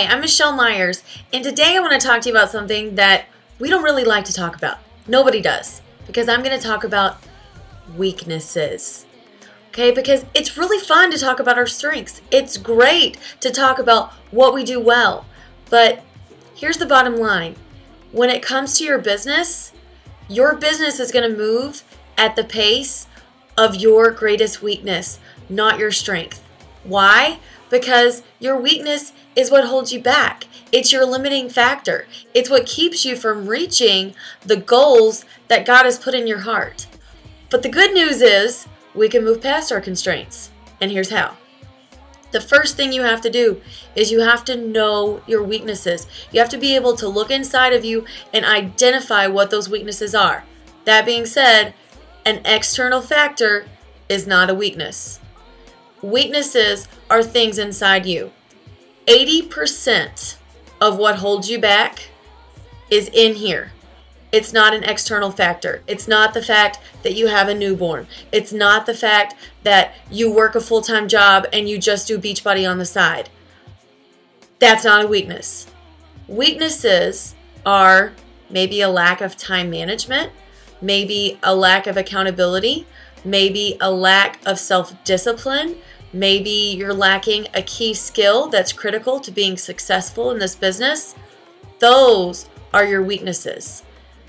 Hi, I'm Michelle Myers, and today I want to talk to you about something that we don't really like to talk about. Nobody does, because I'm going to talk about weaknesses. Okay, because it's really fun to talk about our strengths. It's great to talk about what we do well. But here's the bottom line. When it comes to your business is going to move at the pace of your greatest weakness, not your strength. Why? Because your weakness is what holds you back. It's your limiting factor. It's what keeps you from reaching the goals that God has put in your heart. But the good news is we can move past our constraints. And here's how. The first thing you have to do is you have to know your weaknesses. You have to be able to look inside of you and identify what those weaknesses are. That being said, an external factor is not a weakness. Weaknesses are things inside you. 80% of what holds you back is in here. It's not an external factor. It's not the fact that you have a newborn. It's not the fact that you work a full-time job and you just do Beachbody on the side. That's not a weakness. Weaknesses are maybe a lack of time management, maybe a lack of accountability, maybe a lack of self-discipline. Maybe you're lacking a key skill that's critical to being successful in this business. Those are your weaknesses.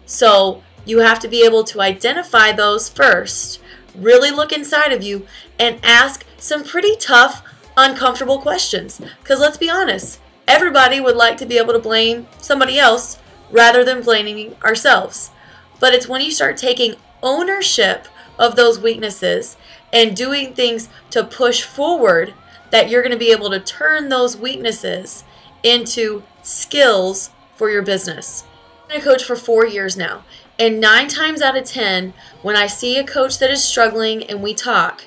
So you have to be able to identify those first, really look inside of you, and ask some pretty tough, uncomfortable questions. Because let's be honest, everybody would like to be able to blame somebody else rather than blaming ourselves. But it's when you start taking ownership of those weaknesses and doing things to push forward that you're going to be able to turn those weaknesses into skills for your business. I've been a coach for 4 years now, and 9 times out of 10, when I see a coach that is struggling and we talk,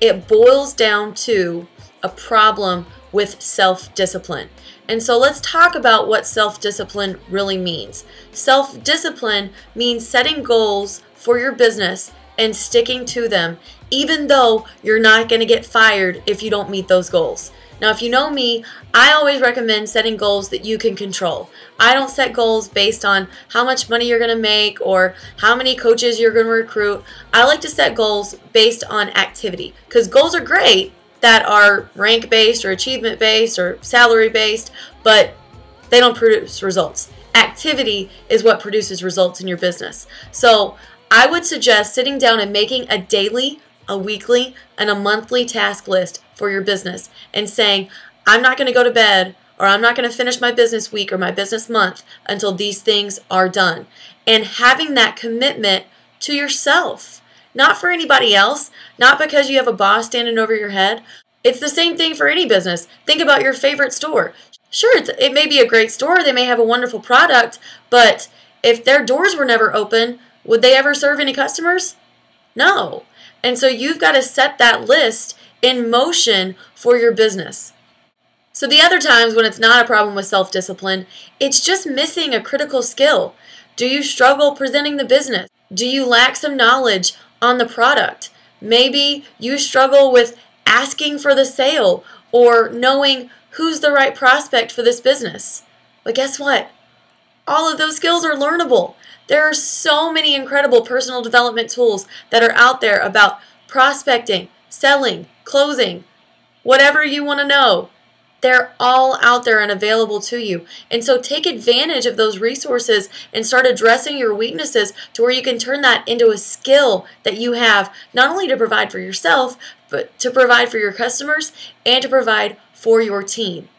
it boils down to a problem with self-discipline. And so let's talk about what self-discipline really means. Self-discipline means setting goals for your business and sticking to them, even though you're not going to get fired if you don't meet those goals. Now, if you know me, I always recommend setting goals that you can control. I don't set goals based on how much money you're going to make or how many coaches you're going to recruit. I like to set goals based on activity, because goals are great that are rank-based or achievement-based or salary-based, but they don't produce results. Activity is what produces results in your business. So I would suggest sitting down and making a daily, a weekly, and a monthly task list for your business and saying, I'm not going to go to bed, or I'm not going to finish my business week or my business month until these things are done. And having that commitment to yourself, not for anybody else, not because you have a boss standing over your head. It's the same thing for any business. Think about your favorite store. Sure, it may be a great store, they may have a wonderful product, but if their doors were never open, would they ever serve any customers? No. And so you've got to set that list in motion for your business. So the other times when it's not a problem with self-discipline, it's just missing a critical skill. Do you struggle presenting the business? Do you lack some knowledge on the product? Maybe you struggle with asking for the sale or knowing who's the right prospect for this business. But guess what? All of those skills are learnable. There are so many incredible personal development tools that are out there about prospecting, selling, closing, whatever you want to know. They're all out there and available to you. And so take advantage of those resources and start addressing your weaknesses to where you can turn that into a skill that you have, not only to provide for yourself, but to provide for your customers and to provide for your team.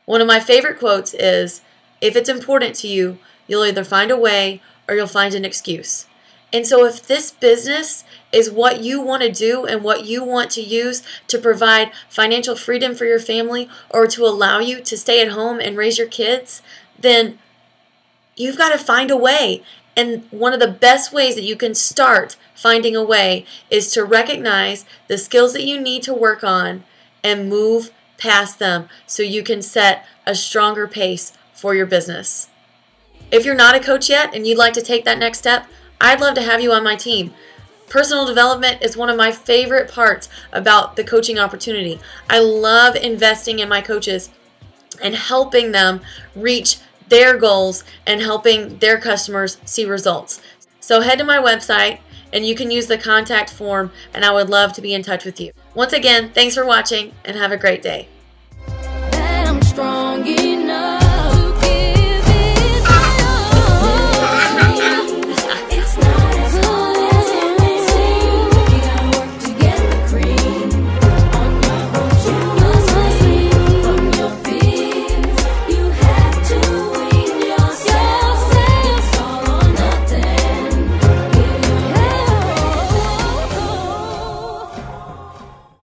One of my favorite quotes is, if it's important to you, you'll either find a way or you'll find an excuse. And so if this business is what you want to do and what you want to use to provide financial freedom for your family or to allow you to stay at home and raise your kids, then you've got to find a way. And one of the best ways that you can start finding a way is to recognize the skills that you need to work on and move past them so you can set a stronger pace for your business. If you're not a coach yet and you'd like to take that next step, I'd love to have you on my team. Personal development is one of my favorite parts about the coaching opportunity. I love investing in my coaches and helping them reach their goals and helping their customers see results. So head to my website and you can use the contact form, and I would love to be in touch with you. Once again, thanks for watching and have a great day.